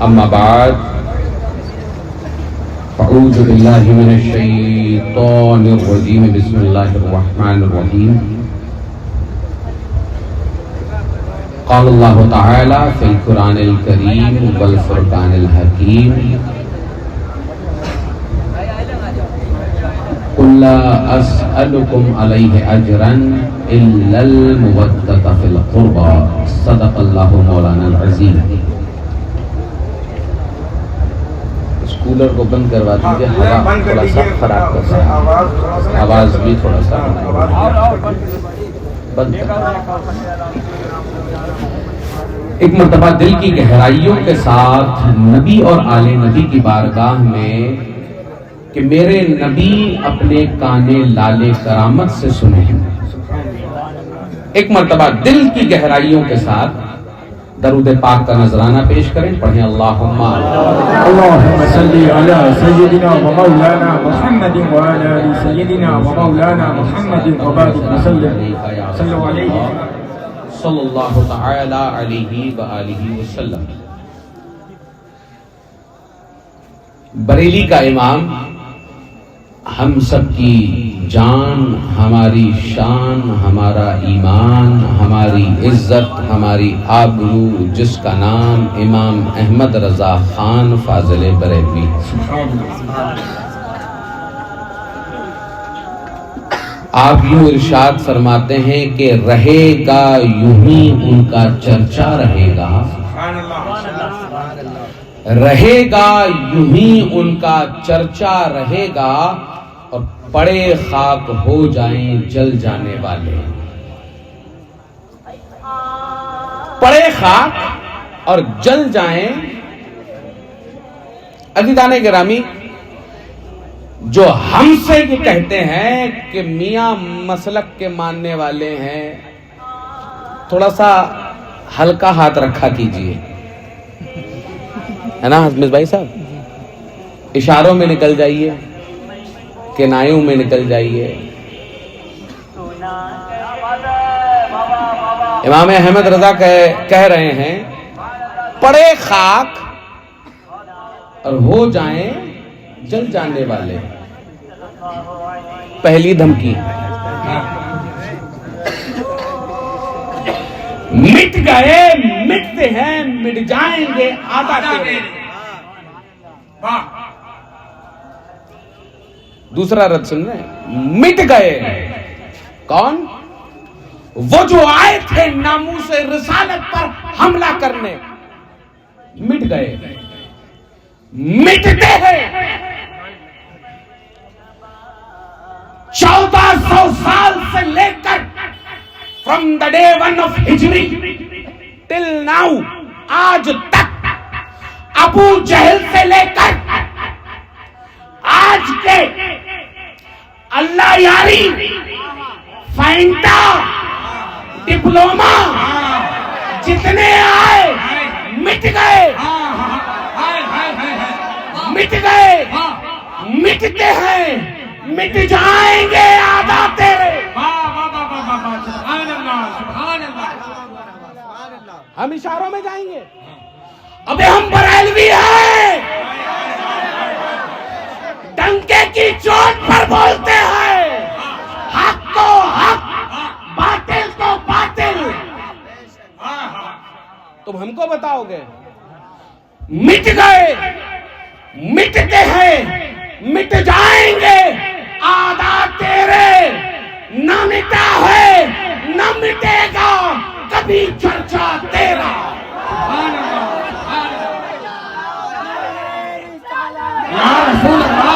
अम्मा बाद अऊज़ु बिल्लाहि मिनश शैतानिर रजीम बिस्मिल्लाहिर रहमानिर रहीम क़ाल अल्लाहु तआला फ़िल क़ुरानिल करीम वल फ़ुरक़ानिल हकीम क़ुल ला अस्अलुकुम अलैहि अजरन इल्लल मुवद्दता फ़िल क़ुरबा सदक़ल्लाहु मौलाना अज़ीम। कूलर को बंद करवा दीजिए, हवा थोड़ा सा खराब कर रहा है, आवाज भी थोड़ा सा बंद कर। एक मर्तबा दिल की गहराइयों के साथ नबी और आले नबी की बारगाह में कि मेरे नबी अपने काने लाले करामत से सुने। एक मर्तबा दिल की गहराइयों के साथ दरूद पाक का नजराना पेश करें। पढ़ें अल्लाहुम्मा सल्ली अला सय्यिदिना व मौलाना मुहम्मदिन व अला आलि सय्यिदिना व मौलाना मुहम्मदिन व बारिक वसल्लम सल्लल्लाहु तआला अलैहि व आलिहि वसल्लम। बरेली का इमाम हम सब की जान, हमारी शान, हमारा ईमान, हमारी इज्जत, हमारी आबरू, जिसका नाम इमाम अहमद रजा खान फाजिल बरेलवी। आप यूं इरशाद फरमाते हैं कि रहेगा यूं ही उनका चर्चा रहेगा, रहेगा यूं ही उनका चर्चा रहेगा और पड़े खाक हो जाएं जल जाने वाले। पड़े खाक और जल जाएं। अज़ीज़ाने गिरामी, जो हमसे ये कहते हैं कि मियां मसलक के मानने वाले हैं, थोड़ा सा हल्का हाथ रखा कीजिए, है ना हज़मिस भाई साहब। इशारों में निकल जाइए, किनायों में निकल जाइए। इमाम अहमद रजा कह रहे हैं पड़े खाक और हो जाएं जल जाने वाले। पहली धमकी, मिट गए मिटते हैं मिट जाएंगे आधा तेरे। दूसरा रद सुन रहे हैं, मिट गए कौन? वो जो आए थे नामूसे रिसालत पर हमला करने, मिट गए, मिटते हैं। 1400 साल से लेकर from the day one of Hijri till now, आज तक अबू जहल से लेकर आज के अल्लाह यारी, फैंटा, डिप्लोमा जितने आए मिट गए, मिट गए, मिटते हैं मिट जाएंगे आधा तेरे। हम इशारों में जाएंगे। अबे हम बरेलवी हैं, डंके की चोट पर बोलते हैं, हक को हक, बातिल को बातिल। तुम हमको बताओगे? मिट गए, मिटते हैं, मिट जाएंगे आधा तेरे। न मिटा है न मिटेगा कभी चर्चा तेरा। या रसूल अल्लाह,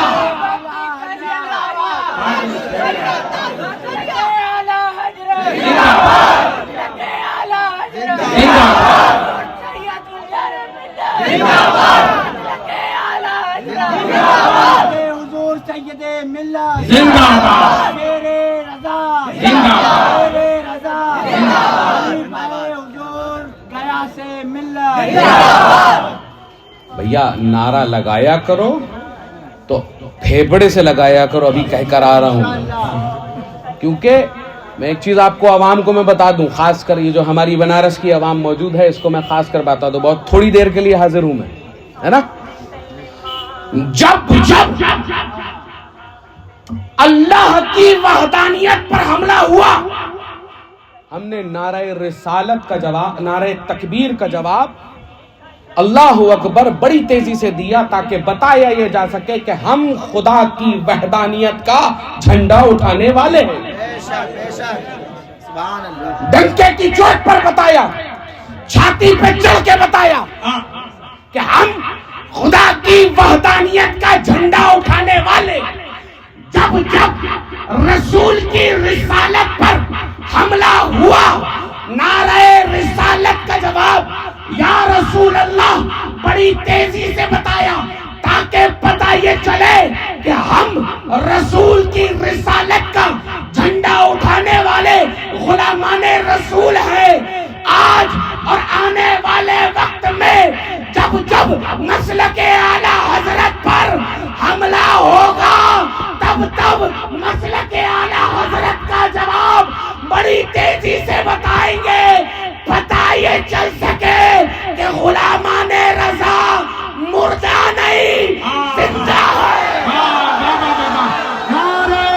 भैया नारा लगाया करो तो फेफड़े से लगाया करो। अभी कहकर आ रहा हूं, क्योंकि मैं एक चीज आपको आवाम को मैं बता दूं, खास कर ये जो हमारी बनारस की आवाम मौजूद है इसको मैं खास कर बता दूं। बहुत थोड़ी देर के लिए हाजिर हूं मैं, है ना। जब जब अल्लाह की वहदानियत पर हमला हुआ, हमने नारे रिसालत का जवाब, नारे तकबीर का जवाब अल्लाह अकबर बड़ी तेजी से दिया, ताकि बताया यह जा सके कि हम खुदा की वहदानियत का झंडा उठाने वाले हैं। डंके की चोट पर बताया, छाती पे चढ़ के बताया कि हम खुदा की वहदानियत का झंडा उठाने वाले। जब जब रसूल की रिसालत पर हमला हुआ, नारे रिसालत का जवाब या रसूल अल्लाह बड़ी तेजी से बताया, ताकि पता ये चले कि हम रसूल की रिसालत का झंडा उठाने वाले गुलामाने रसूल हैं। आज और आने वाले वक्त में जब जब मसलके आला हजरत पर हमला होगा, तब तब मसलके आला हजरत का जवाब बड़ी तेजी से बताएंगे, पता ये चल सके कि गुलामाने रजा मुर्दा नहीं जिंदा है। नारे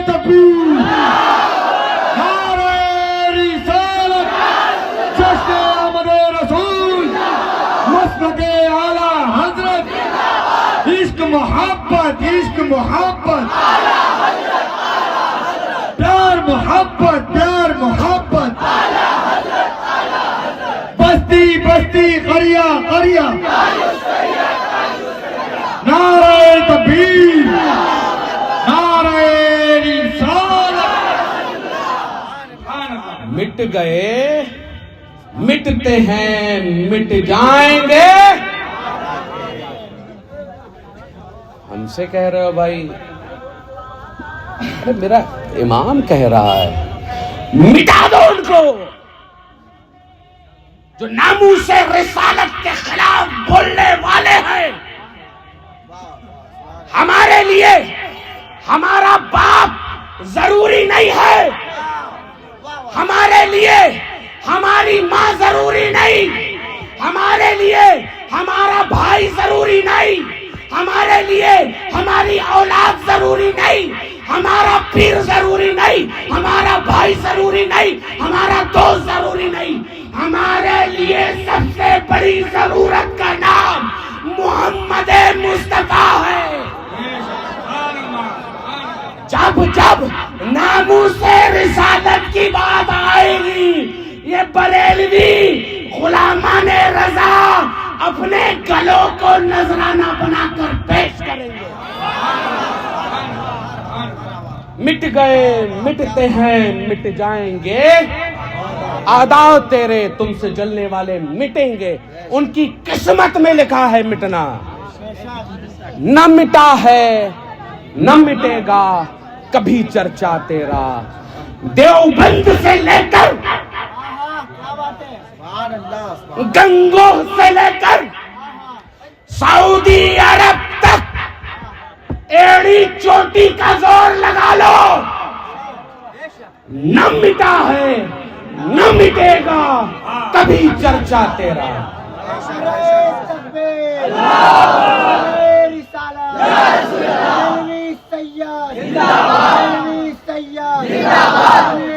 तकबीर, नारे रिसालत, जश्न आमदे रसूल, मसलके आला हजरत, इश्क मोहब्बत, इश्क मोहब्बत, प्यार मोहब्बत, प्यार मोहब्बत, बस्ती बस्ती करिया करिया, नारे तकबीर, नारे रिसालत। मिट गए, मिटते हैं, मिट जाएंगे। हमसे कह रहे हो भाई? अरे मेरा इमाम कह रहा है, मिटा दो उनको जो नामूसे रिसालत के खिलाफ बोलने वाले हैं। हमारे लिए हमारा बाप जरूरी नहीं है, हमारे लिए हमारी माँ जरूरी नहीं, हमारे लिए हमारा भाई जरूरी नहीं, हमारे लिए हमारी औलाद जरूरी नहीं, हमारा पीर जरूरी नहीं, हमारा भाई जरूरी नहीं, हमारा दोस्त जरूरी नहीं। हमारे लिए सबसे बड़ी जरूरत का नाम मोहम्मद मुस्तफा है। जब जब नामूसे रिसालत की बात आएगी, ये बरेलवी गुलामाने रजा अपने गलों को नजराना बनाकर पेश करेंगे। मिट गए, मिटते हैं, मिट जाएंगे। आदाव तेरे तुमसे जलने वाले मिटेंगे, उनकी किस्मत में लिखा है मिटना। न मिटा है न मिटेगा कभी चर्चा तेरा। देवबंद से लेकर गंगोह से लेकर सऊदी अरब तक एड़ी चोटी का जोर लगा लो, न मिटा है न मिटेगा कभी चर्चा तेरा।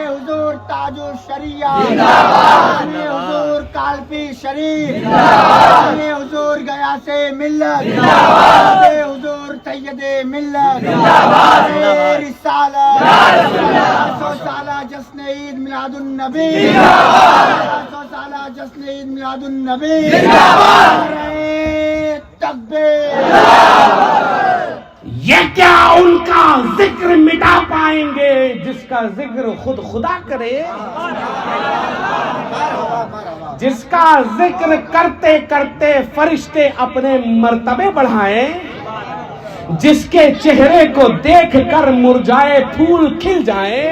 हुजूर ताजो शरिया, हुजूर कालपी शरीफ, हुजूर गया से मिल्लत, हुजूर सैयदे मिल्लत, रिसालत, 100 साला जश्न ईद मिलादुन नबी, 100 साला जश्न ईद मिलादुन नबी, तकबीर। ये क्या उनका जिक्र मिटा पाएंगे जिसका जिक्र खुद खुदा करे, जिसका जिक्र करते करते फरिश्ते अपने मर्तबे बढ़ाएं, जिसके चेहरे को देखकर मुरझाए फूल खिल जाए,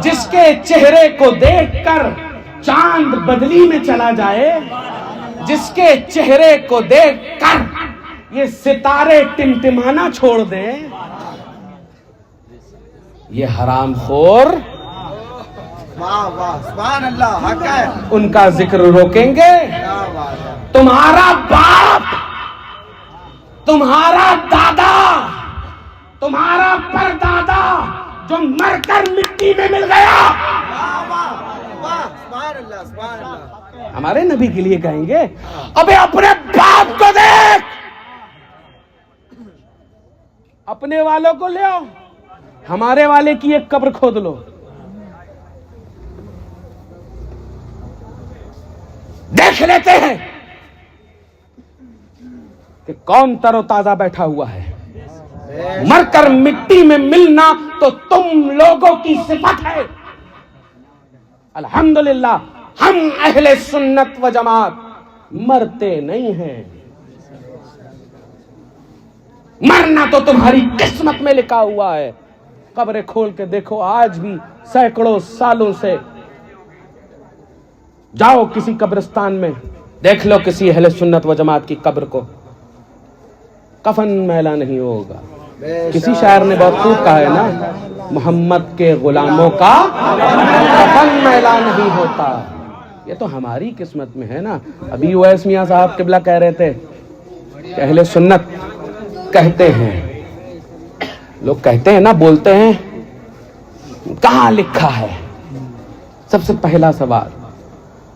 जिसके चेहरे को देखकर चांद बदली में चला जाए, जिसके चेहरे को देखकर ये सितारे टिमटिमाना छोड़ दें, ये हरामखोर वाह वाह सुभान अल्लाह, हक है। उनका जिक्र रोकेंगे? क्या बात है। तुम्हारा बाप, तुम्हारा दादा, तुम्हारा परदादा जो मरकर मिट्टी में मिल गया, वाह वाह वाह सुभान अल्लाह, सुभान अल्लाह। हमारे नबी के लिए कहेंगे अबे अपने बाप को देख, अपने वालों को ले आओ, हमारे वाले की एक कब्र खोद लो, देख लेते हैं कि कौन तरोताजा बैठा हुआ है। मरकर मिट्टी में मिलना तो तुम लोगों की सिफत है। अल्हम्दुलिल्लाह हम अहले सुन्नत व जमात मरते नहीं हैं। मरना तो तुम्हारी किस्मत में लिखा हुआ है। कब्रें खोल के देखो, आज भी सैकड़ों सालों से जाओ किसी कब्रिस्तान में, देख लो किसी अहले सुन्नत व जमात की कब्र को, कफन मैला नहीं होगा। किसी शायर ने बहुत खूब कहा है ना, मोहम्मद के गुलामों का कफन मैला नहीं होता। ये तो हमारी किस्मत में है ना। अभी ओवैस मियां साहब किबला कह रहे थे कि अहले सुन्नत कहते हैं, लोग कहते हैं ना, बोलते हैं, कहां लिखा है? सबसे पहला सवाल।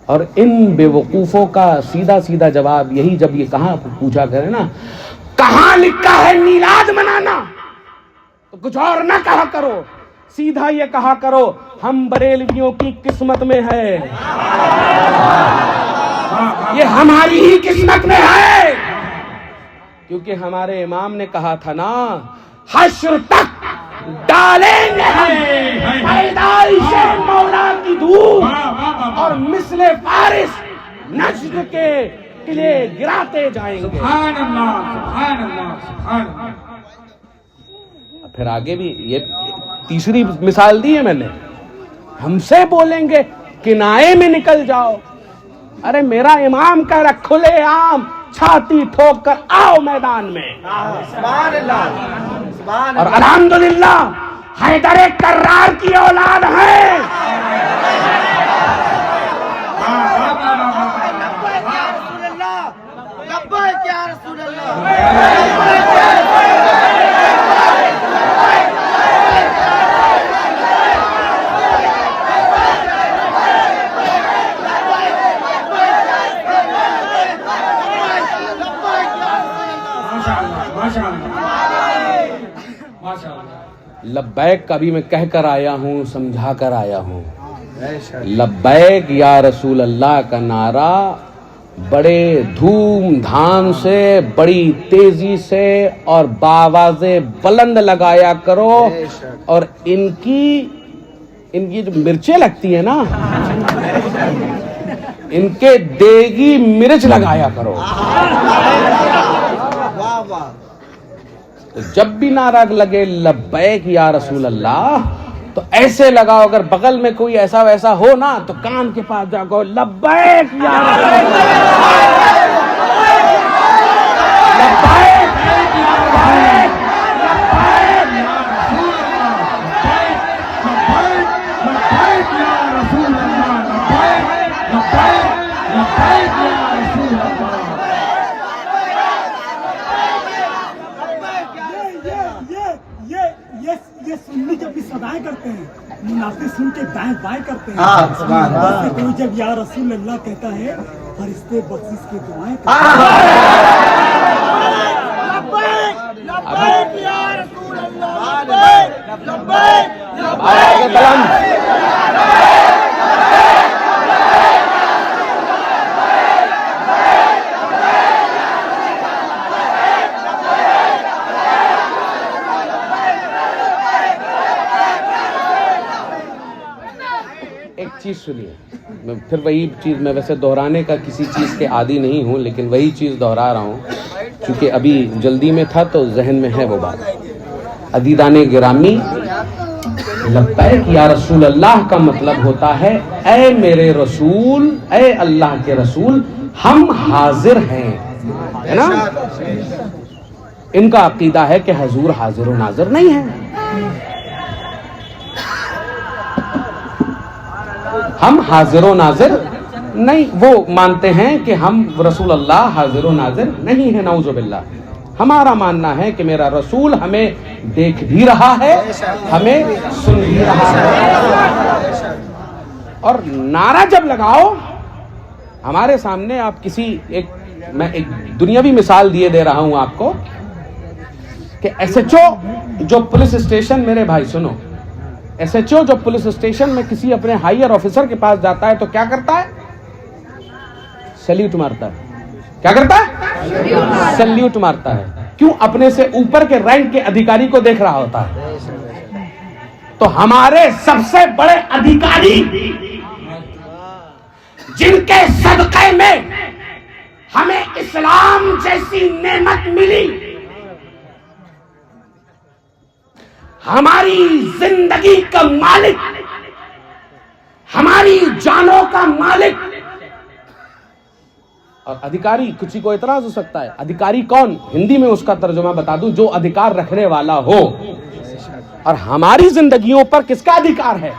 और इन बेवकूफों का सीधा सीधा जवाब यही, जब ये कहां पूछा करे ना, कहां लिखा है मीलाद मनाना, तो कुछ और ना कहा करो, सीधा ये कहा करो हम बरेलवियों की किस्मत में है, ये हमारी ही किस्मत में है। क्योंकि हमारे इमाम ने कहा था ना, हश्र तक डालेंगे पैदाइशे मौला की धूप और मिसले फारिस नज्द के किले गिराते जाएंगे। सुभान अल्लाह, सुभान अल्लाह, सुभान अल्लाह। फिर आगे भी ये तीसरी मिसाल दी है मैंने, हमसे बोलेंगे किनाए में निकल जाओ। अरे मेरा इमाम कह रहा खुले आम छाती ठोक कर आओ मैदान में। सुभान अल्लाह, सुभान और अल्हम्दुलिल्लाह हैदर कर्रार की औलाद है। लब्बैक या रसूल अल्लाह। लब्बैक का भी मैं कह कर आया हूँ, समझा कर आया हूँ। लब्बैक या रसूल अल्लाह का नारा बड़े धूमधाम से, बड़ी तेजी से और बावाज़े बुलंद लगाया करो। और इनकी जो मिर्चें लगती है ना, इनके देगी मिर्च लगाया करो। वाह वाह। तो जब भी नारा लगे लब्बैक या रसूल अल्लाह, तो ऐसे लगाओ, अगर बगल में कोई ऐसा वैसा हो ना, तो कान के पास जाओ, लब्बैक या रसूल अल्लाह, लब्बैक, लब्बैक, ये सुन्नी जब भी सदाएं करते हैं, मुनाफिक सुन के दाएं बाएं करते हैं। हाँ, सुभान अल्लाह। वैसे कोई जब या रसूल अल्लाह कहता है, फरिश्ते बख्शिश की दुआएं करते हैं। लब्बैक या रसूल अल्लाह, लब्बैक लब्बैक लब्बैक। एक चीज सुनिए, मैं फिर वही चीज, मैं वैसे दोहराने का किसी चीज के आदी नहीं हूं, लेकिन वही चीज दोहरा रहा हूं क्योंकि अभी जल्दी में था तो जहन में है वो बात। अदीदाने गिरामी, लब्बैक या रसूल अल्लाह का मतलब होता है, ऐ मेरे रसूल, ऐ अल्लाह के रसूल, हम हाजिर हैं, है ना। इनका अकीदा है कि हुजूर हाजिर व नाजिर नहीं है। हम हाजिर नाजिर नहीं, वो मानते हैं कि हम रसूल अल्लाह हाजिर नाजिर नहीं है, नाउजुबिल्लाह। हमारा मानना है कि मेरा रसूल हमें देख भी रहा है, हमें सुन भी रहा है। और नारा जब लगाओ, हमारे सामने आप मैं एक दुनियावी मिसाल दिए दे रहा हूं आपको कि एसएचओ जो पुलिस स्टेशन, मेरे भाई सुनो, एसएचओ जो पुलिस स्टेशन में किसी अपने हायर ऑफिसर के पास जाता है तो क्या करता है? सैल्यूट मारता है। क्या करता है? सैल्यूट मारता है। क्यों? अपने से ऊपर के रैंक के अधिकारी को देख रहा होता है। तो हमारे सबसे बड़े अधिकारी, जिनके सदक़े में हमें इस्लाम जैसी नेमत मिली, हमारी जिंदगी का मालिक, हमारी जानों का मालिक। और अधिकारी, किसी को इतराज हो सकता है, अधिकारी कौन? हिंदी में उसका तर्जुमा बता दूं, जो अधिकार रखने वाला हो। और हमारी जिंदगियों पर किसका अधिकार है?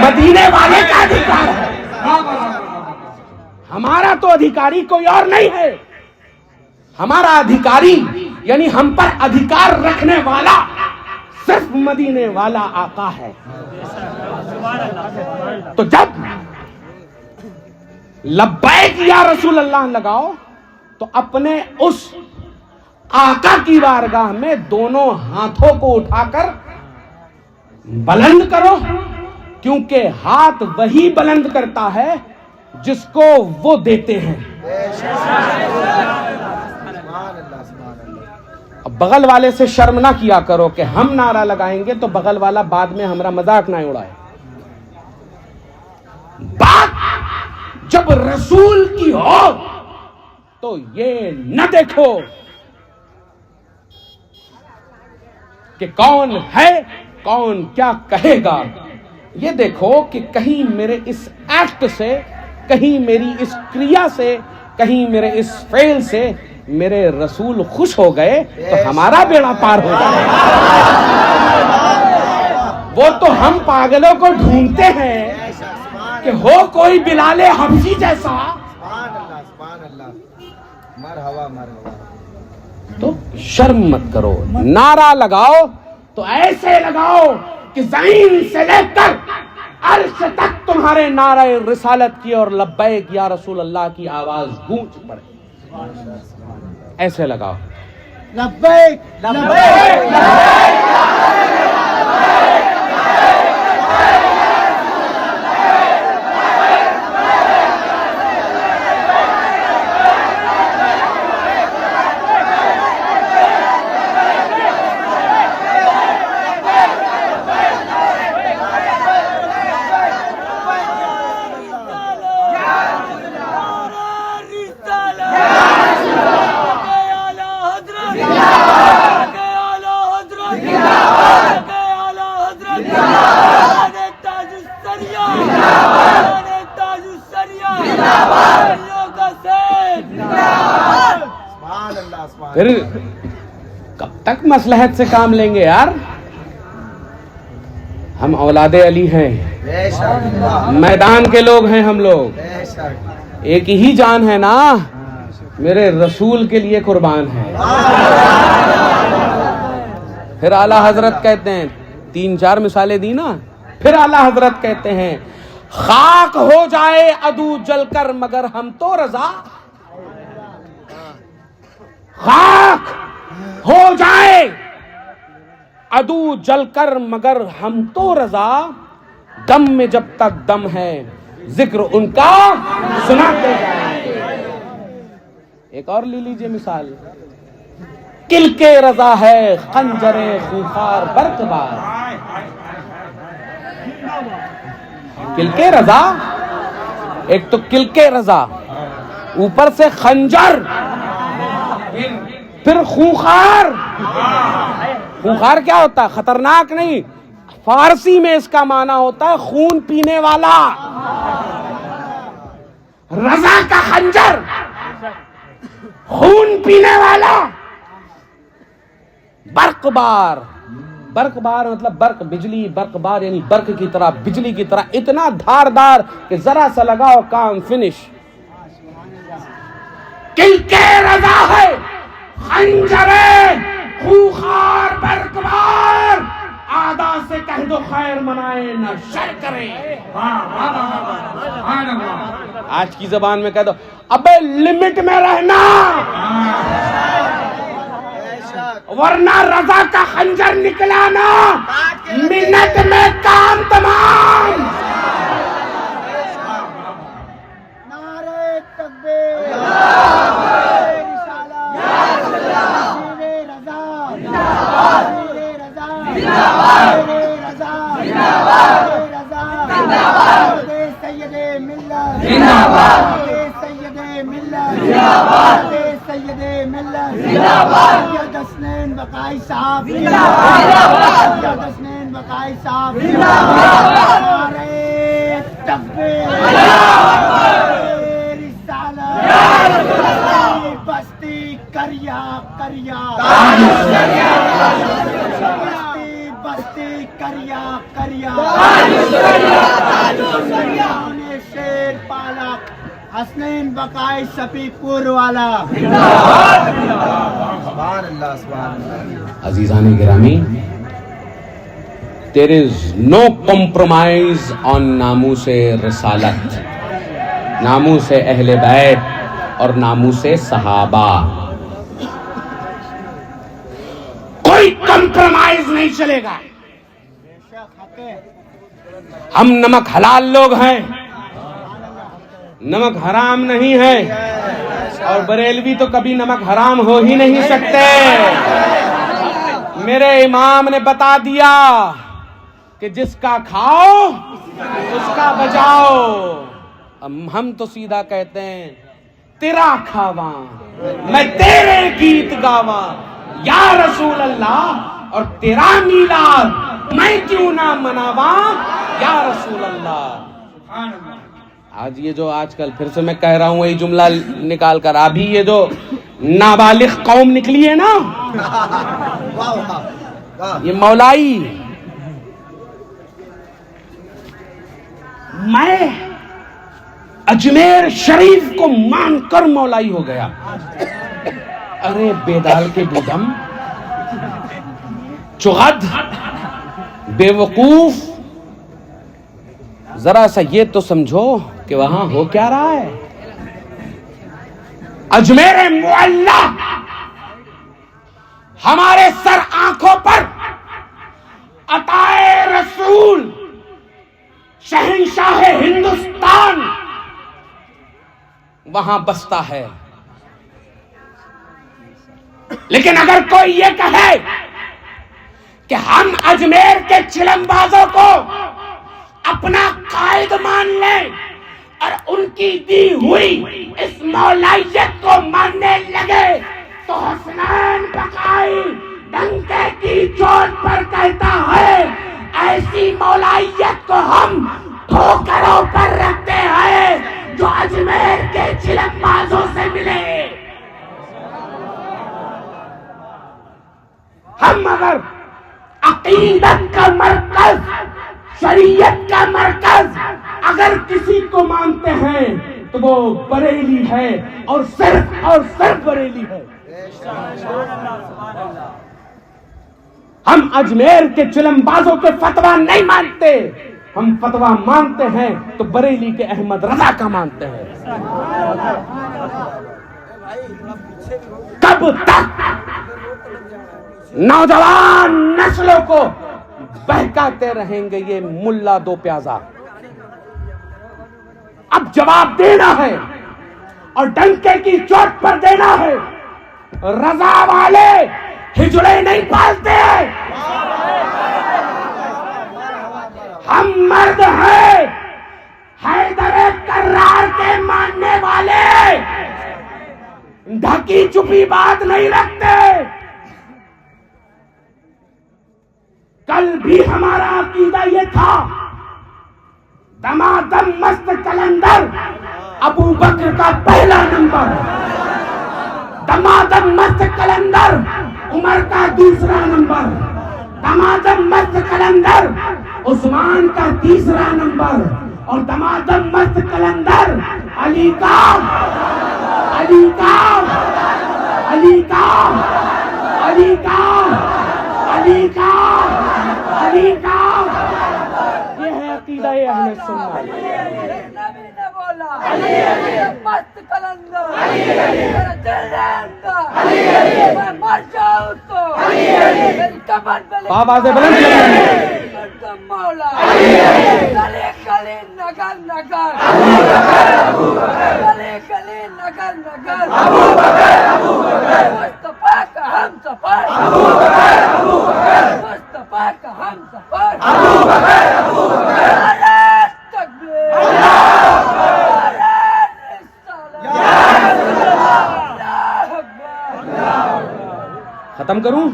मदीने वाले का अधिकार है। हमारा तो अधिकारी कोई और नहीं है। हमारा अधिकारी यानी हम पर अधिकार रखने वाला सिर्फ मदीने वाला आका है। तो जब लब्बैक या रसूल अल्लाह लगाओ तो अपने उस आका की बारगाह में दोनों हाथों को उठाकर बुलंद करो, क्योंकि हाथ वही बुलंद करता है जिसको वो देते हैं। अब बगल वाले से शर्म ना किया करो कि हम नारा लगाएंगे तो बगल वाला बाद में हमारा मजाक ना उड़ाए। बात जब रसूल की हो तो ये न देखो कि कौन है, कौन क्या कहेगा। ये देखो कि कहीं मेरे इस एक्ट से, कहीं मेरी इस क्रिया से, कहीं मेरे इस फेल से मेरे रसूल खुश हो गए तो हमारा बेड़ा पार हो जाए। वो तो हम पागलों को ढूंढते हैं कि हो कोई बिलाले हबशी जैसा, तो शर्म मत करो। नारा लगाओ तो ऐसे लगाओ कि ज़मीन से लेकर अर्श तक तुम्हारे नारे रिसालत की और लब्बैक या रसूल अल्लाह की आवाज गूंज पड़े। ऐसे लगाओ, लब्बैक लब्बैक लब्बैक। फिर कब तक मसलहत से काम लेंगे यार? हम औलादे अली हैं, मैदान के लोग हैं हम लोग। एक ही जान है ना, मेरे रसूल के लिए कुर्बान है। फिर आला हजरत कहते हैं, 3-4 मिसालें दी ना, फिर आला हजरत कहते हैं, खाक हो जाए अदू जलकर मगर हम तो रजा। खाक हो जाए अदू जलकर मगर हम तो रजा, दम में जब तक दम है जिक्र उनका सुनाते जाएंगे। एक और ले लीजिए मिसाल, किल के रजा है खंजरे खूंखार बरकबार। किल के रजा, एक तो किल के रजा, ऊपर से खंजर, फिर खूंखार। खूंखार क्या होता है? खतरनाक नहीं, फारसी में इसका माना होता है खून पीने वाला। रजा का खंजर, खून पीने वाला, बरकबार। बर्कबार मतलब बर्क बिजली, बर्कबार यानी बर्क की तरह, बिजली की तरह, इतना धारदार कि जरा सा लगाओ काम फिनिश। किलके रजा है खंजरे खूंखार बर्कबार, आदा से कह दो खैर मनाए न शर करे। आज की जबान में कह दो अबे लिमिट में रहना, वरना रजा का खंजर निकला ना, मिनट में काम तमाम। नारे तकबीर, नारे रिसालत, नारे रजा, नारे रजा, नारे रजा, नारे रजा, सैयदे मिल्लत, सैयदे मिल्लत, सैयदे मिल्लत, हसनैन बकाई साहब, हसनैन बकाई साहब, नारे तकबीर, बस्ती करिया करिया, बस्ती करिया करिया, शेर पालक हसनैन बकाई सफीपुर वाला। अजीजान गिरामी, there is no compromise on नामूसे रिसालत, नामूसे अहले बैत और नामूसे सहाबा। कोई कॉम्प्रोमाइज नहीं चलेगा। हम नमक हलाल लोग हैं, नमक हराम नहीं है, और बरेलवी तो कभी नमक हराम हो ही नहीं सकते। मेरे इमाम ने बता दिया कि जिसका खाओ उसका बजाओ। हम तो सीधा कहते हैं तेरा खावा मैं तेरे गीत गावा, या रसूल अल्लाह, और तेरा मीलाद मैं क्यों ना मनावा, या रसूल अल्लाह। आज ये जो आजकल फिर से मैं कह रहा हूं वही जुमला निकाल कर, अभी ये जो नाबालिग कौम निकली है ना, ये मौलाई, मैं अजमेर शरीफ को मानकर मौलाई हो गया। अरे बेदाल के बुदम, चुगद, बेवकूफ, जरा सा ये तो समझो कि वहां हो क्या रहा है। अजमेर मुअल्ला हमारे सर आंखों पर अताए रसूल शहंशाह हिंदुस्तान वहां बसता है। लेकिन अगर कोई ये कहे कि हम अजमेर के चिलमबाजों को अपना कायद मान लें और उनकी दी हुई इस मौलाइयत को मानने लगे, तो हसनैन बकाई डंके की चोट पर कहता है ऐसी मौलाइयत को हम ठोकरों पर रखते हैं जो अजमेर के चिलमबाजों से मिले। हम अगर अकीदत का मरकज, शरीयत का मरकज अगर किसी को मानते हैं तो वो बरेली है, और सिर्फ बरेली है। हम अजमेर के चिलमबाजों के फतवा नहीं मानते, हम फतवा मानते हैं तो बरेली के अहमद रजा का मानते हैं। कब तक नौजवान नस्लों को बहकाते रहेंगे ये मुल्ला दो प्याजा? अब जवाब देना है और डंके की चोट पर देना है। रजा वाले हिजड़े नहीं पालते हैं, हम मर्द हैं, हैदर कर्रार के मानने वाले ढकी छुपी बात नहीं रखते। कल भी हमारा अकीदा ये था, दमादम मस्त कलंदर अबू बकर का पहला नंबर, दमादम मस्त कलंदर उमर का दूसरा नंबर, दमादम मस्त कलंदर उस्मान का तीसरा नंबर, और दमादम मस्त कलंदर अली का अली का अली का अली का अली का अली का। ये है अकीदा अहले सुन्नत। नबी ने बोला ये मस्त कलंदर मेरा दिल रहता मैं मर जाऊं तो मेरी कब्र पे आवाज़ बुलंद करें। मौला गले गले नगर नगर गले गले नगर नगर मुस्तफा का हम सफर मुस्तफा का हम सफर नारे तकबीर नारे रिसालत खत्म करूं?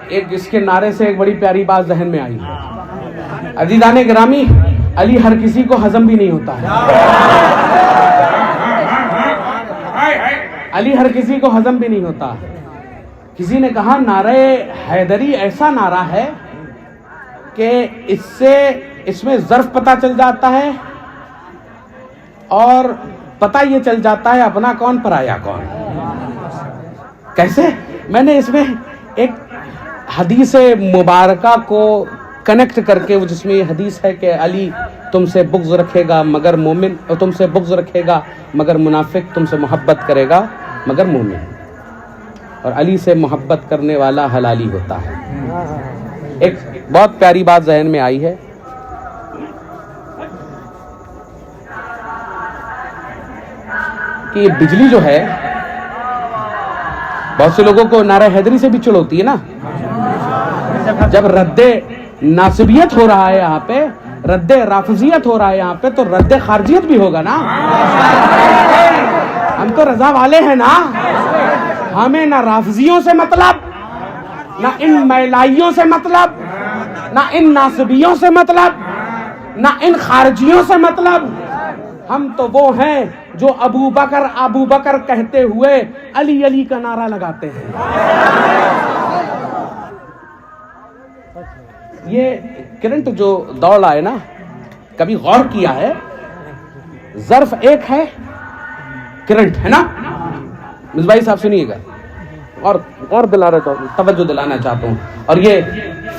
एक इसके नारे से एक बड़ी प्यारी बात जहन में आई है। अजीज़ाने गिरामी, अली हर किसी को हजम भी नहीं होता है। अली हर किसी को हजम भी नहीं होता। किसी ने कहा नारे हैदरी ऐसा नारा है कि इसमें ज़र्फ पता चल जाता है और पता ये चल जाता है अपना कौन पराया कौन। कैसे? मैंने इसमें एक हदीस मुबारका को कनेक्ट करके, जिसमें ये हदीस है कि अली तुमसे बुग़्ज़ रखेगा मगर मोमिन, और तुमसे बुग़्ज़ रखेगा मगर मुनाफिक, तुमसे मोहब्बत करेगा मगर मोमिन, और अली से मोहब्बत करने वाला हलाली होता है। एक बहुत प्यारी बात जहन में आई है कि ये बिजली जो है, बहुत से लोगों को नारा हैदरी से भी चिढ़ होती है ना। जब रद्दे नासिबियत हो रहा है यहाँ पे, रद्दे राफजियत हो रहा है यहाँ पे, तो रद्दे खारजियत भी होगा ना। हम तो रजा वाले हैं ना, हमें ना राफजियों से मतलब, ना इन मैलाइयों से मतलब, ना इन नासिबियों से मतलब, ना इन खारजियों से मतलब। हम तो वो हैं जो अबू बकर कहते हुए अली अली का नारा लगाते हैं। ये करंट जो दौड़ रहा है ना, कभी गौर किया है? ज़र्फ एक है, करंट है ना। मिसबाही साहब सुनिएगा, और तवज्जो दिलाना चाहता हूँ। और ये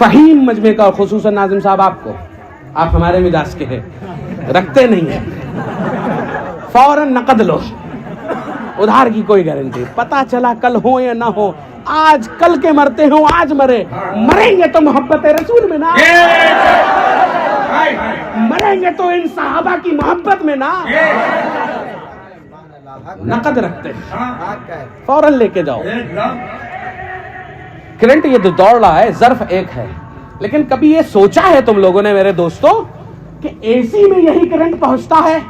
फहीम मजमे का, खुसूसन नाज़िम साहब आप हमारे मिजाज के हैं, रखते नहीं है, फौरन नकद लो, उधार की कोई गारंटी। पता चला कल हो या ना हो, आज कल के मरते हो, आज मरेंगे तो मोहब्बत रसूल में ना, मरेंगे तो इन सहाबा की मोहब्बत में ना। नकद रखते हैं, फौरन लेके जाओ। करंट ये तो दौड़ रहा है, ज़र्फ एक है, लेकिन कभी ये सोचा है तुम लोगों ने मेरे दोस्तों कि एसी में यही करंट पहुंचता है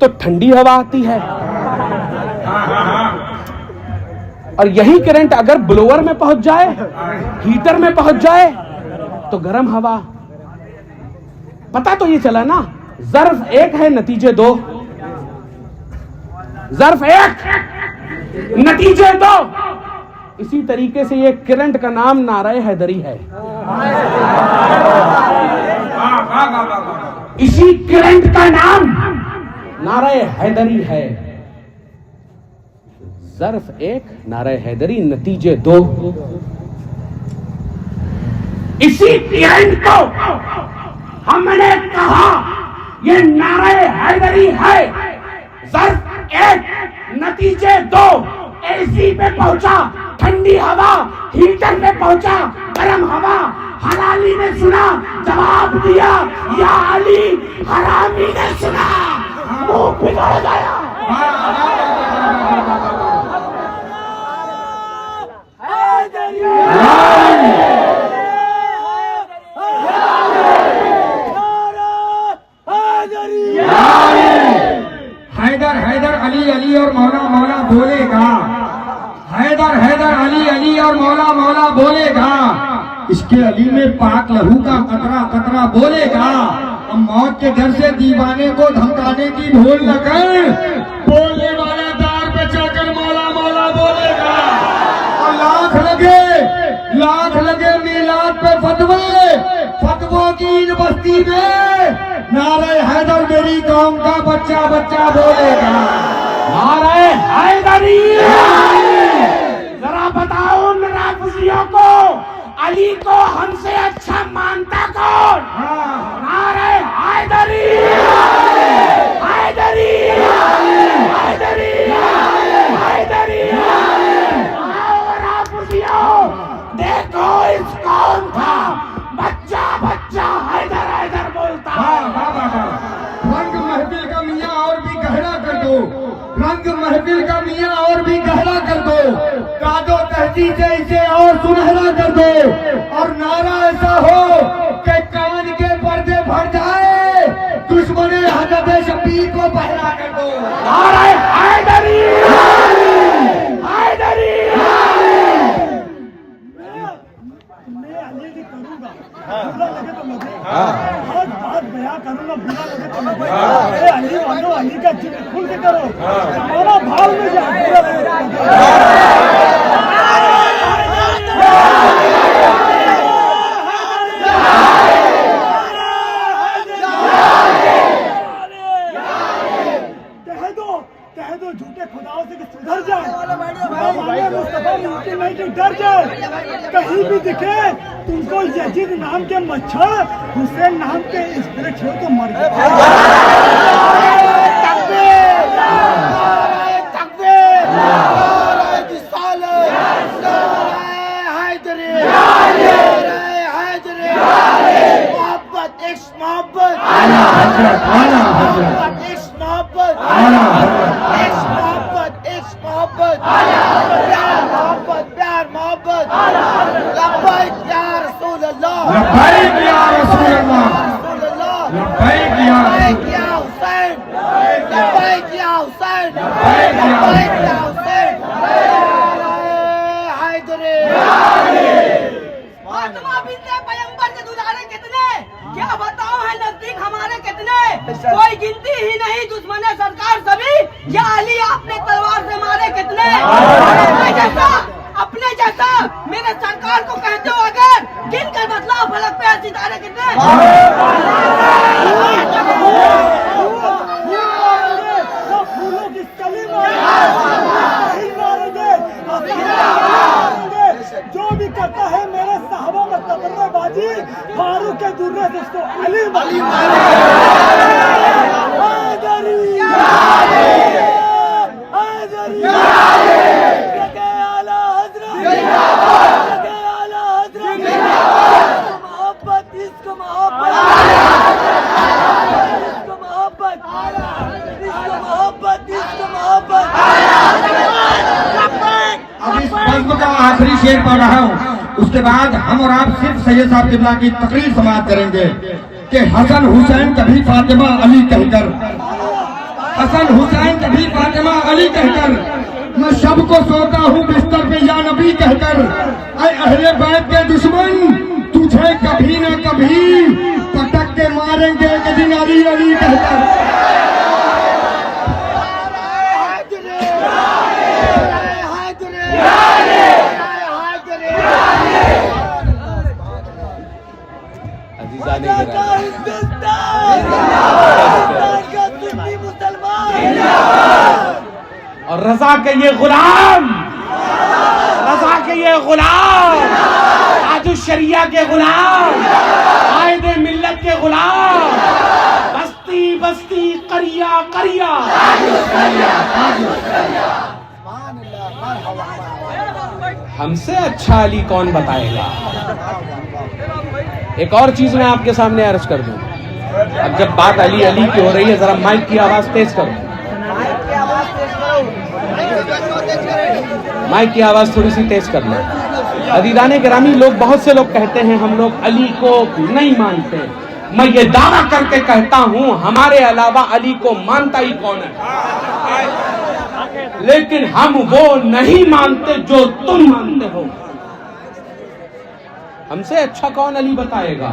तो ठंडी हवा आती है, और यही करंट अगर ब्लोअर में पहुंच जाए, हीटर में पहुंच जाए तो गर्म हवा। पता तो ये चला ना, ज़र्फ एक है नतीजे दो, ज़र्फ एक नतीजे दो। इसी तरीके से ये करंट का नाम नारे हैदरी है। इसी करंट का नाम नारे हैदरी है। ज़र्फ एक, नारे हैदरी नतीजे दो। इसी करंट को हमने कहा ये नारे हैदरी है। ज़र्फ एक, नतीजे दो। एसी पे पहुंचा ठंडी हवा, हीटर में पहुंचा गर्म हवा। हलाली ने सुना, जवाब दिया या अली। हरामी ने सुना, मुंह बिगड़ गया। हैदर हैदर अली अली और मौला मौला बोलेगा। हैदर हैदर अली अली और मौला मौला बोलेगा। इसके अली में पाक लहू का कतरा कतरा बोलेगा। अब मौत के डर से दीवाने को धमकाने की भूल न कर, बोलने वाला दार पे जाकर मौला मौला बोलेगा। और लाख की इन बस्ती में नारे हैदर मेरी कौम का बच्चा बच्चा बोलेगा। नारे हैदरी। जरा बताओ नाराफियों को, अली को हमसे अच्छा मानता कौन? नारे हैदरी, हैदरी, हैदरी, हैदरी। नाराफियों, देखो इस कौम का बच्चा बच्चा हैदर हैदर बोलता है। रंग महफिल का मियाँ और भी गहरा कर दो, रंग महफिल का मियाँ और भी गहरा कर दो, कादो तहजीब से इसे और सुनहरा कर दो, और नारा ऐसा हो कि कान के पर्दे भर जाए, दुश्मने हजरत शबीर को पहरा कर दो। नारे हैदरी, हैदरी। मैं अली की करूंगा, बुरा लगे तो लगे, आज बात बयां करूंगा, बुरा लगे तो लगे। अरे अली वालो, अली का जिक्र खुल के करो, हमारा भाव में जाए, बुरा लगे तो लगे। कह दो झूठे खुदाओं से कि सुधर जाए, मुस्तफा मुमकिन नहीं कि डर जाए। कहीं भी दिखे तुमको यजीद नाम के मच्छर, हुसैन नाम के स्पिरिट हो तो मर क्या बताओ है नजदीक हमारे कितने, कोई गिनती ही नहीं, दुश्मन सरकार सभी, या अली आपने तलवार से मारे कितने। अपने जैसा मेरे सरकार को कहते हो अगर, गिन कर बतलाओ फलक पे सितारे कितने। फूलों की कली जो भी करता है मेरे साहबा में तबर्रेबाजी, फारूक के दुर्रे से उसको अली मोहब्बत, इसको मोहब्बत, इसको मोहब्बत, इसको मोहब्बत, इसको मोहब्बत। अब इस बज़्म का आखिरी शेर पढ़ रहा हूँ, उसके बाद हम और आप सिर्फ सैयद साहब किबला की तकरीर समाप्त करेंगे कि हसन हुसैन कभी फातिमा अली कहकर, हसन हुसैन कभी फातिमा अली कहकर, मैं शब को सोता हूँ बिस्तर पे या नबी कहकर, ऐ अहले बैत के दुश्मन तुझे कभी न कभी पटक के मारेंगे एक दिन अली अली कहकर। और रजा के ये गुलाम, रजा के ये गुलाम, आजू शरिया के गुलाम, कायदे मिल्लत के गुलाम, बस्ती बस्ती करिया करिया। हमसे अच्छा अली कौन बताएगा। एक और चीज मैं आपके सामने अर्ज कर दूं, अब जब बात अली अली की हो रही है, जरा माइक की आवाज तेज करो, माइक की आवाज थोड़ी सी तेज करना। अदीदाने गिरामी, लोग, बहुत से लोग कहते हैं हम लोग अली को नहीं मानते। मैं ये दावा करके कहता हूं हमारे अलावा अली को मानता ही कौन है, लेकिन हम वो नहीं मानते जो तुम मानते हो। हमसे अच्छा कौन अली बताएगा।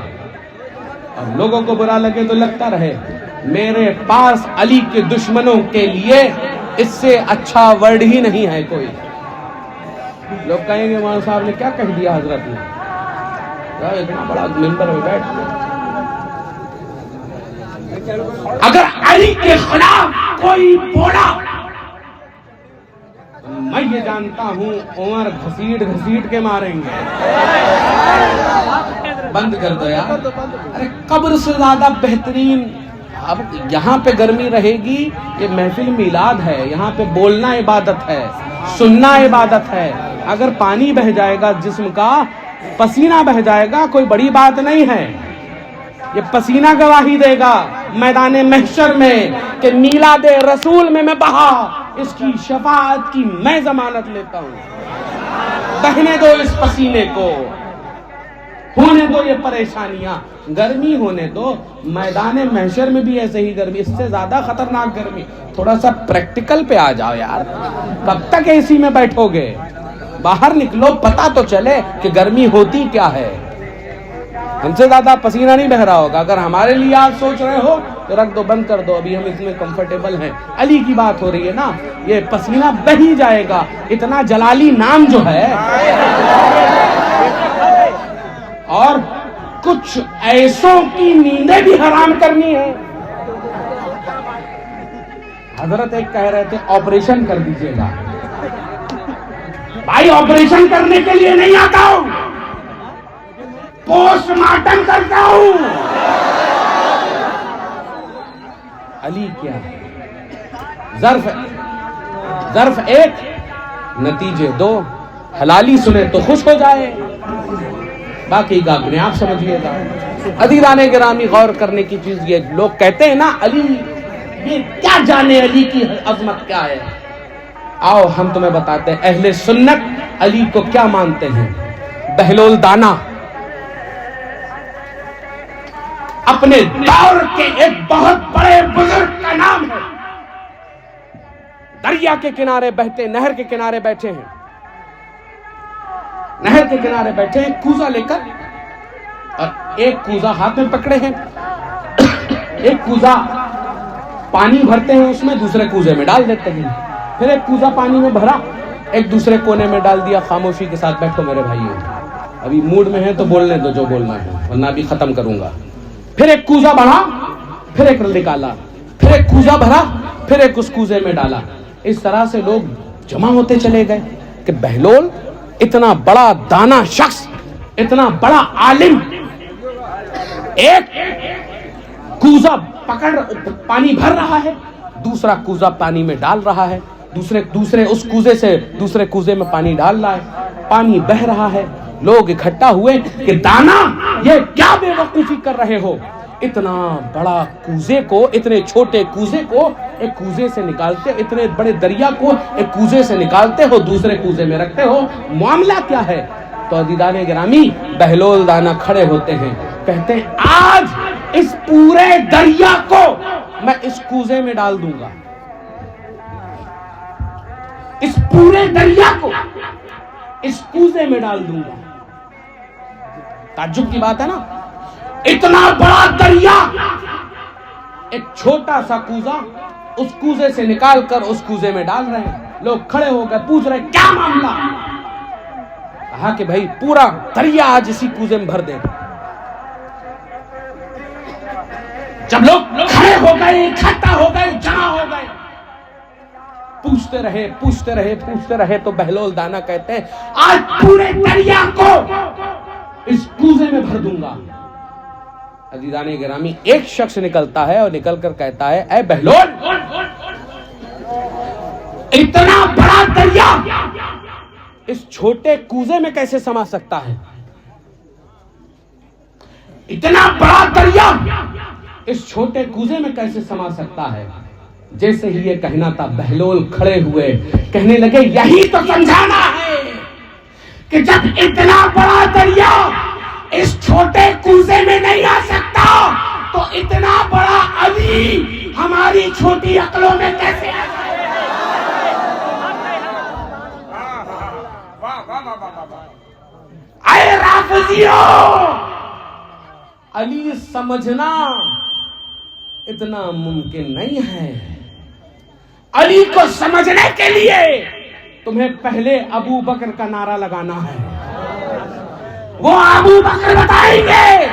और लोगों को बुरा लगे तो लगता रहे, मेरे पास अली के दुश्मनों के लिए इससे अच्छा वर्ड ही नहीं है कोई। लोग कहेंगे मौलाना साहब ने क्या कह दिया हजरत ने, इतना बड़ा मिंबर में बैठ अगर अली के खिलाफ कोई बोला तो मैं ये जानता हूं उमर घसीट घसीट के मारेंगे। बंद कर दो यार। अरे कब्र से ज्यादा बेहतरीन। अब यहाँ पे गर्मी रहेगी, ये महफिल मिलाद है, यहाँ पे बोलना इबादत है, सुनना इबादत है। अगर पानी बह जाएगा जिस्म का, पसीना बह जाएगा, कोई बड़ी बात नहीं है। ये पसीना गवाही देगा मैदान महशर में कि मीलाद रसूल में मैं बहा, इसकी शफाअत की मैं जमानत लेता हूं। बहने दो इस पसीने को, होने दो ये परेशानियां, गर्मी होने दो। मैदान महशर में भी ऐसे ही गर्मी, इससे ज्यादा खतरनाक गर्मी। थोड़ा सा प्रैक्टिकल पे आ जाओ यार। कब तक एसी में बैठोगे? बाहर निकलो, पता तो चले कि गर्मी होती क्या है। हमसे ज्यादा पसीना नहीं बह रहा होगा। अगर हमारे लिए आप सोच रहे हो तो रख दो, बंद कर दो, अभी हम इसमें कंफर्टेबल हैं। अली की बात हो रही है ना, ये पसीना बह ही जाएगा। इतना जलाली नाम जो है, और कुछ ऐसों की नींदें भी हराम करनी है। हजरत एक कह रहे थे ऑपरेशन कर दीजिएगा। भाई ऑपरेशन करने के लिए नहीं आता हूं, पोस्टमार्टम करता हूं। अली क्या है? ज़र्फ एक, नतीजे दो। हलाली सुने तो खुश हो जाए, बाकी का अपने आप समझिएगा। अदीदाने गिरामी गौर करने की चीज ये, लोग कहते हैं ना अली, ये क्या जाने अली की अजमत क्या है। आओ हम तुम्हें बताते हैं अहले सुन्नत अली को क्या मानते हैं। बहलोल दाना अपने दौर के एक बहुत बड़े बुजुर्ग का नाम है। दरिया के किनारे बहते, नहर के किनारे बैठे हैं, नहर के किनारे बैठे हैं कूजा लेकर, और एक कूजा हाथ में पकड़े हैं। एक कूजा पानी भरते हैं उसमें, दूसरे कूजे में डाल देते हैं। फिर एक कूजा पानी में भरा, एक दूसरे कोने में डाल दिया। खामोशी के साथ बैठो मेरे भाइयों, अभी मूड में है तो बोलने दो जो बोलना है, वरना अभी खत्म करूंगा। फिर एक कूजा बढ़ा, फिर एक निकाला, फिर एक कूजा भरा, फिर एक उस कूजे में डाला। इस तरह से लोग जमा होते चले गए कि बहलोल इतना बड़ा दाना शख्स, इतना बड़ा आलिम, एक कूजा पकड़ पानी भर रहा है, दूसरा कूजा पानी में डाल रहा है, दूसरे उस कूजे से दूसरे कूजे में पानी डाल रहा है, पानी बह रहा है। लोग इकट्ठा हुए कि दाना, ये क्या बेवकूफी कर रहे हो? इतना बड़ा कूजे को, इतने छोटे कूजे को एक कूजे से निकालते, इतने बड़े दरिया को एक कूजे से निकालते हो, दूसरे कूजे में रखते हो, मामला क्या है? तो अदीदाने गिरामी बहलोल दाना खड़े होते हैं, कहते हैं आज इस पूरे दरिया को मैं इस कूजे में डाल दूंगा, इस पूरे दरिया को इस कूजे में डाल दूंगा। ताज्जुब की बात है ना, इतना बड़ा दरिया, एक छोटा सा कूजा, उस कूजे से निकालकर उस कूजे में डाल रहे हैं। लोग खड़े हो गए, पूछ रहे क्या मामला? कहा कि भाई पूरा दरिया आज इसी कूजे में भर दे। जब लोग खड़े हो गए, इकट्ठा हो गए, जमा हो गए, पूछते रहे तो बहलोल दाना कहते हैं आज पूरे दरिया को इस कूजे में भर दूंगा। अजीजाने गिरामी एक शख्स निकलता है और निकलकर कहता है ऐ बहलोल, इतना बड़ा दरिया इस छोटे कूजे में कैसे समा सकता है? इतना बड़ा दरिया इस छोटे कूजे में कैसे समा सकता है? जैसे ही ये कहना था, बहलोल खड़े हुए, कहने लगे यही तो समझाना है कि जब इतना बड़ा दरिया इस छोटे कूजे में नहीं आ सकता तो इतना बड़ा अली हमारी छोटी अक्लों में कैसे आ जाएगा? आए राफिजियों, अली समझना इतना मुमकिन नहीं है। अली को समझने के लिए तुम्हें पहले अबू बकर का नारा लगाना है। वो अबू बकर बताएंगे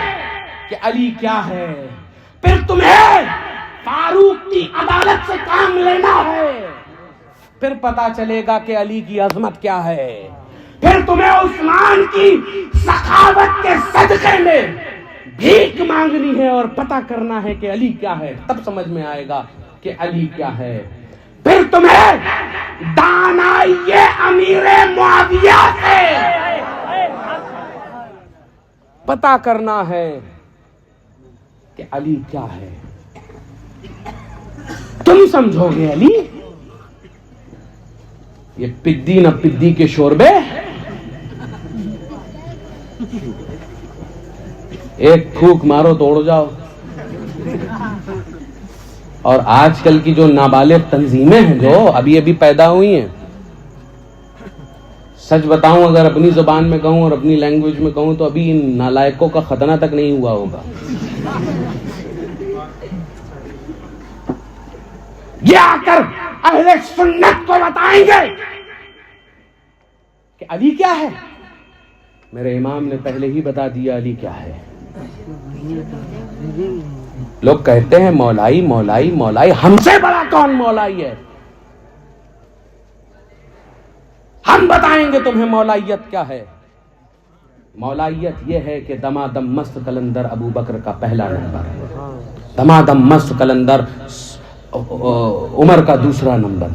कि अली क्या है, फिर तुम्हें फारूक की अदालत से काम लेना है, फिर पता चलेगा कि अली की अजमत क्या है। फिर तुम्हें उस्मान की सखावत के सदके में भीख मांगनी है और पता करना है कि अली क्या है, तब समझ में आएगा कि अली क्या है। फिर तुम्हें दानाइए अमीरे मुआविया से पता करना है कि अली क्या है। तुम समझोगे अली, ये पिद्दी न पिद्दी के शोरबे, एक फूक मारो तो उड़ जाओ। और आजकल की जो नाबालिग तंजीमें हैं जो अभी अभी पैदा हुई हैं, सच बताऊं अगर अपनी जुबान में कहूं और अपनी लैंग्वेज में कहूं तो अभी इन नालायकों का खतना तक नहीं हुआ होगा। ये आकर अहले सुन्नत को बताएंगे कि अली क्या है। मेरे इमाम ने पहले ही बता दिया अली क्या है। लोग कहते हैं मौलाई मौलाई मौलाई, हमसे बड़ा कौन मौलाई है। हम बताएंगे तुम्हें मौलाइयत क्या है। मौलाइयत यह है कि दमादम मस्त कलंदर अबू बकर का पहला नंबर, दमादम मस्त कलंदर उमर का दूसरा नंबर।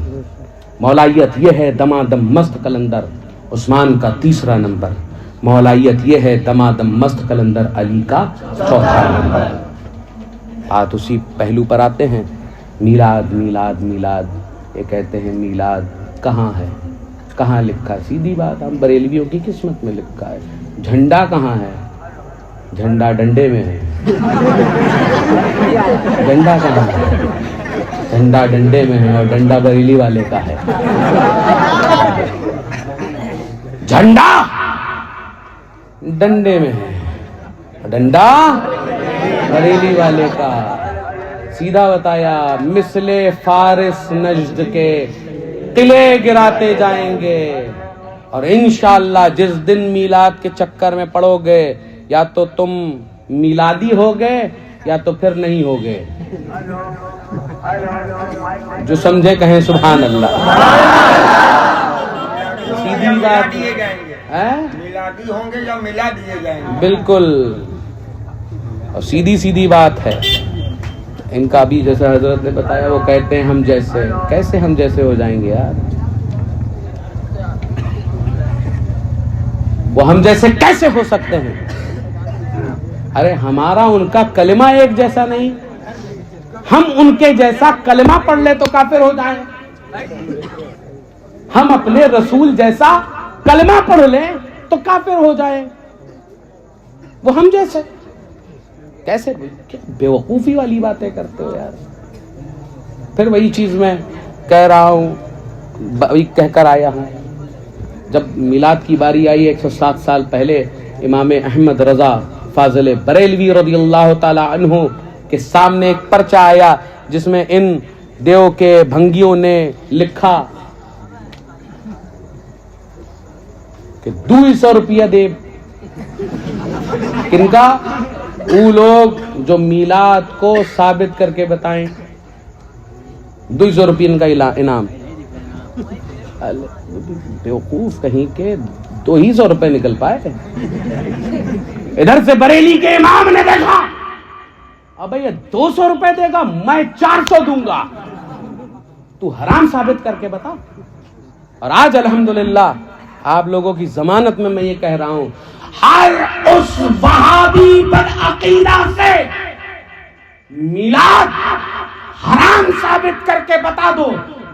मौलाइयत यह है दमादम मस्त कलंदर उस्मान का तीसरा नंबर। मौलाइयत यह है दमादम मस्त कलंदर अली का चौथा नंबर। बात उसी पहलू पर आते हैं, मीलाद मीलाद मीलाद। ये कहते हैं मीलाद कहाँ है, कहाँ लिखा। सीधी बात, हम बरेलवियों की किस्मत में लिखा है। झंडा कहाँ है, झंडा डंडे में है। झंडा कहाँ है, झंडा डंडे में है और डंडा बरेली वाले का है। झंडा डंडे में है, डंडा बरेली वाले का। सीधा बताया, मिसले फारिस नज्द के किले गिराते जाएंगे। और इंशाअल्लाह जिस दिन मीलाद के चक्कर में पड़ोगे, या तो तुम मीलादी होगे या तो फिर नहीं होगे। जो समझे कहें सुभान अल्लाह। सीधी बात है, मिलादी होंगे या मिला दिए जाएंगे। बिल्कुल, और सीधी सीधी बात है। इनका भी जैसे हजरत ने बताया, वो कहते हैं हम जैसे, कैसे हम जैसे हो जाएंगे यार। वो हम जैसे कैसे हो सकते हैं। अरे हमारा उनका कलमा एक जैसा नहीं, हम उनके जैसा कलमा पढ़ ले तो काफिर हो जाए। हम अपने रसूल जैसा कलमा पढ़ ले तो काफिर हो जाए। वो हम जैसे कैसे, क्या बेवकूफी वाली बातें करते हो यार। फिर वही चीज मैं कह रहा हूं, वही कहकर आया हूं। जब मिलाद की बारी आई 107 साल पहले, इमाम अहमद रजा फाजिल बरेलवी रज़ियल्लाहु ताला अन्हु के सामने एक पर्चा आया जिसमें इन देव के भंगियों ने लिखा कि 200 रुपया दे। किनका? वो लोग जो मिलाद को साबित करके बताएं। 200 रुपये का इनाम। बेवकूफ कहीं के 200 रुपए निकल पाए। इधर से बरेली के इमाम ने देखा, अब ये 200 रुपए देगा, मैं 400 दूंगा, तू हराम साबित करके बता। और आज अल्हम्दुलिल्लाह आप लोगों की जमानत में मैं ये कह रहा हूं, हर उस वहाबी बदअकीदा से मिलाद हराम साबित करके बता दो,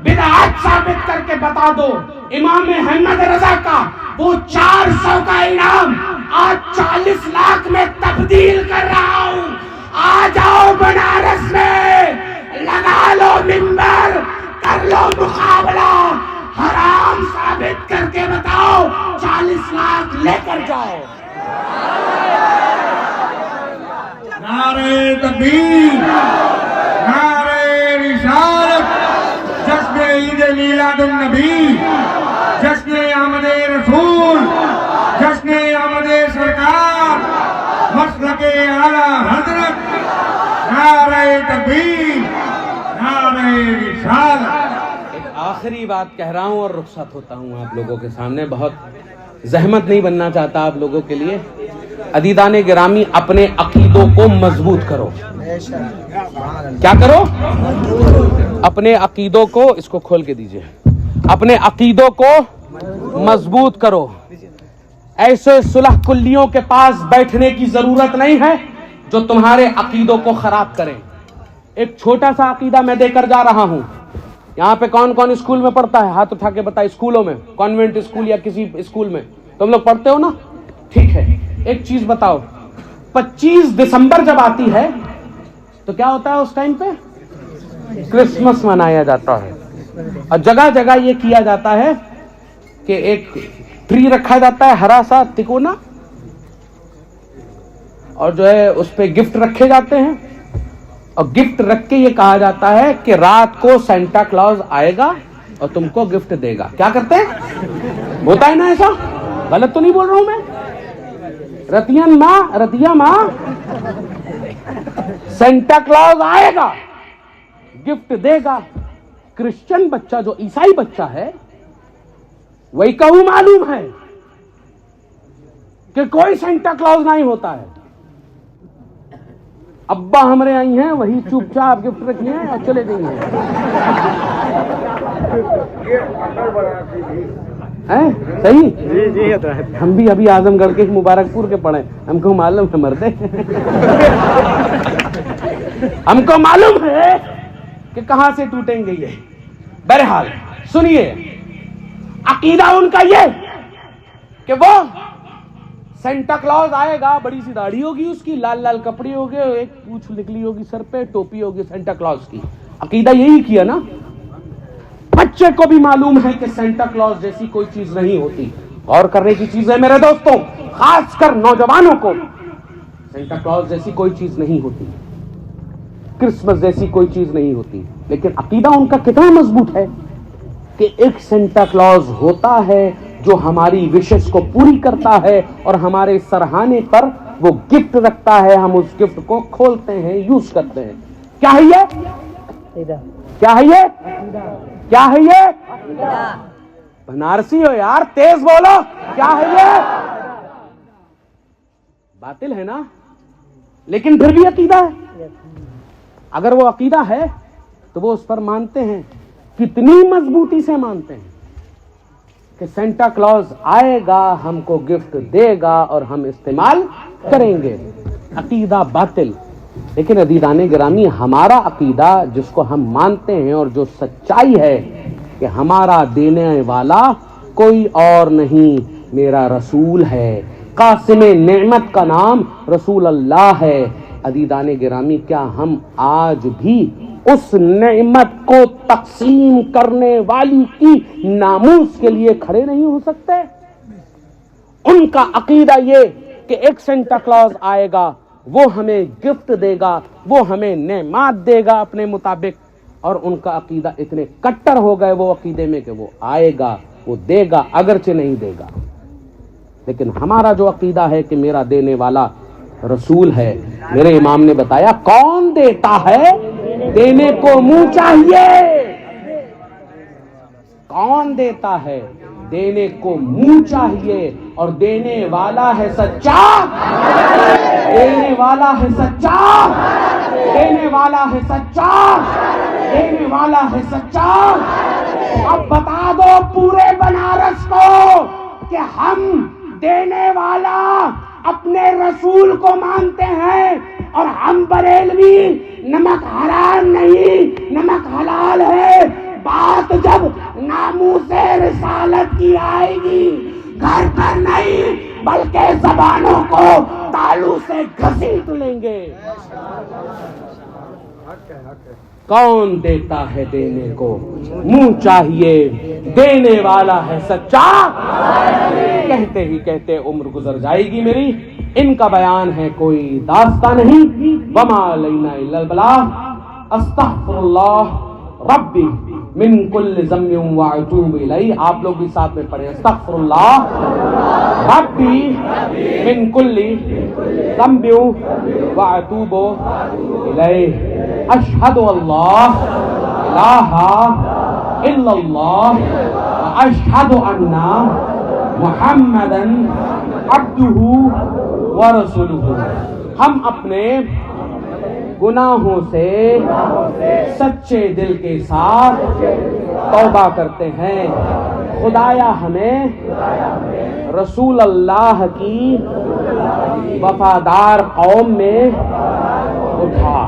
बिदअत साबित करके बता दो। इमाम अहमद रजा का वो 400 का इनाम आज 40 लाख में तब्दील कर रहा हूं। आ जाओ बनारस में, लगा लो मिंबर, कर लो मुकाबला, हराम साबित करके बताओ, 40 लाख लेकर जाओ। नारे तकबीर, नारे रिसालत, जश्न ईद मिलादुन नबी, जश्न आमदे रसूल, जश्न आमदे सरकार, मसलके आला हजरत, नारे तकबीर, आखिरी बात कह रहा हूं और रुखसत होता हूं आप लोगों के सामने। बहुत जहमत नहीं बनना चाहता आप लोगों के लिए। अदीदाने गिरामी, अपने अकीदों को मजबूत करो। क्या करो? अपने अकीदों को, इसको खोल के दीजिए, अपने अकीदों को मजबूत करो। ऐसे सुलह कुल्लियों के पास बैठने की जरूरत नहीं है जो तुम्हारे अकीदों को खराब करें। एक छोटा सा अकीदा मैं देकर जा रहा हूं। यहाँ पे कौन कौन स्कूल में पढ़ता है? हाथ उठा के बताए। स्कूलों में, कॉन्वेंट स्कूल या किसी स्कूल में तुम लोग पढ़ते हो ना? ठीक है, एक चीज बताओ, 25 दिसंबर जब आती है तो क्या होता है? उस टाइम पे क्रिसमस मनाया जाता है और जगह जगह ये किया जाता है कि एक ट्री रखा जाता है, हरा सा तिकोना, और जो है उस पे गिफ्ट रखे जाते हैं और गिफ्ट रख के ये कहा जाता है कि रात को सेंटा क्लॉज आएगा और तुमको गिफ्ट देगा। क्या करते हैं? होता है ना ऐसा? गलत तो नहीं बोल रहा हूं मैं? रतिया माँ, सेंटा क्लॉज आएगा, गिफ्ट देगा। क्रिश्चियन बच्चा, जो ईसाई बच्चा है, वही कहूं मालूम है कि कोई सेंटा क्लॉज नहीं होता है। अब्बा हमारे आई हैं, वही चुपचाप गिफ्ट रखी हैं और चले गई हैं। सही? जी, हम भी अभी आजमगढ़ के मुबारकपुर के पढ़े, हमको मालूम है मर्दे। हमको मालूम है कि कहां से टूटेंगे ये। बहरहाल सुनिए, अकीदा उनका ये कि वो सेंटा क्लॉज आएगा, बड़ी सी दाढ़ी होगी उसकी, लाल लाल कपड़े होंगे, एक पूंछ निकली होगी सर पे, टोपी होगी सेंटा क्लॉज की। अकीदा यही किया ना। बच्चे को भी मालूम है कि सेंटा क्लॉज जैसी कोई चीज नहीं होती। और करने की चीज है मेरे दोस्तों, खासकर नौजवानों को, सेंटा क्लॉज जैसी कोई चीज नहीं होती, क्रिसमस जैसी कोई चीज नहीं होती। लेकिन अकीदा उनका कितना मजबूत है कि एक सेंटा क्लॉज होता है जो हमारी विशेष को पूरी करता है और हमारे सरहाने पर वो गिफ्ट रखता है। हम उस गिफ्ट को खोलते हैं, यूज करते हैं। क्या है ये? क्या है ये? क्या है ये? बनारसी हो यार, तेज बोलो, क्या है ये? बातिल है ना, लेकिन फिर भी अकीदा है। अगर वो अकीदा है तो वो उस पर मानते हैं। कितनी मजबूती से मानते हैं कि सेंटा क्लॉज आएगा, हमको गिफ्ट देगा और हम इस्तेमाल करेंगे। अकीदा बातिल। लेकिन अदीदाने गिरामी, हमारा अकीदा जिसको हम मानते हैं और जो सच्चाई है कि हमारा देने वाला कोई और नहीं, मेरा रसूल है। कासिमे नेमत का नाम रसूल अल्लाह है। अदीदाने गिरामी, क्या हम आज भी उस नेमत को तकसीम करने वाली की नामूस के लिए खड़े नहीं हो सकते? उनका अकीदा ये कि एक सेंटा क्लॉज आएगा, वो हमें गिफ्ट देगा, वो हमें नेमात देगा अपने मुताबिक। और उनका अकीदा इतने कट्टर हो गए वो अकीदे में कि वो आएगा, वो देगा, अगरचे नहीं देगा। लेकिन हमारा जो अकीदा है कि मेरा देने वाला रसूल है। मेरे इमाम ने बताया, कौन देता है? देने को मुंह चाहिए। कौन देता है? देने को मुंह चाहिए। और देने वाला है सच्चा, देने वाला है सच्चा, देने वाला है सच्चा, देने वाला है सच्चा। अब बता दो पूरे बनारस को कि हम देने वाला अपने रसूल को मानते हैं और हम बरेलवी नमक हराम नहीं, नमक हलाल है। बात जब नामूसे रिसालत की आएगी, घर पर नहीं बल्कि जबानों को तालू से घसीट लेंगे। कौन देता है? देने को मुंह चाहिए। देने वाला है सच्चा। कहते ही कहते उम्र गुजर जाएगी मेरी। इनका बयान है कोई दास्ता नहीं। वमा अलैना इल्लल बलाग। अस्तगफिरुल्लाह रब्बी मिन कुल्लि ज़म्बिन व अतूबु इलैहि। आप लोग भी साथ में पढ़ें, अस्तगफिरुल्लाह रब्बी मिन कुल्लि ज़म्बिन व अतूबु इलैहि। अशहदु अल्लाह इलाहा इल्लल्लाह व अशहदु अन्ना मुहम्मदन अब्दुहु व रसूलुहु। हम अपने गुनाहों से सच्चे दिल के साथ तौबा करते हैं। खुदाया हमें रसूल अल्लाह की वफादार कौम में उठा।